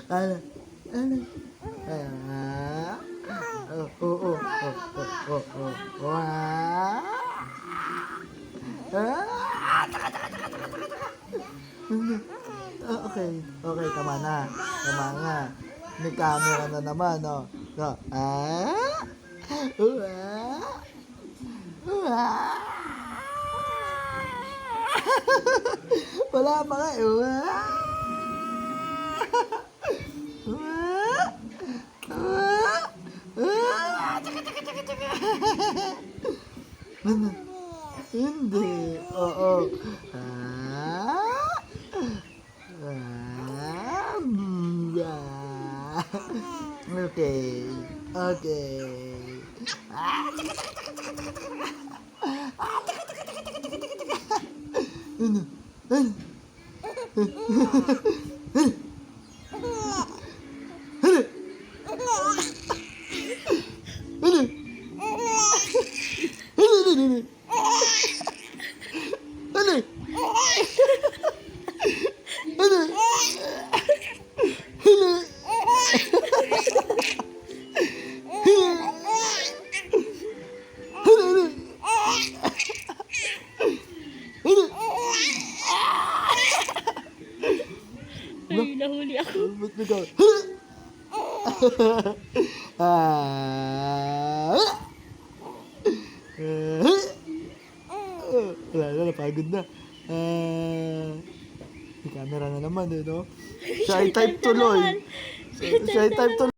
Ano? Ano? Ah? Oh, oh, oh, oh, oh, oh, oh. Ah? Ah? Okay, okay, tama na. Tama na. May camera na naman, no? No. Ah? Ah? Ah? Wala pa nga, eh. Ah? Ah? Ah? Ah? Tsaka, tsaka, tsaka, tsaka. Hindi. Oo. Ah? Ah? Ah? Okay. Okay. Ah? Tsaka, tsaka, tsaka, tsaka, tsaka, tsaka. Ah? Tsaka, tsaka, tsaka, tsaka, tsaka, tsaka, tsaka. Ano? Ano? Ano? Ano? Ano? Ano? Ano? Ay, nahuli ako. Ba't nagawa? Ah! Wala na, napagod na. May camera na naman, eh, no? Siya ay type tuloy. Siya ay type tuloy.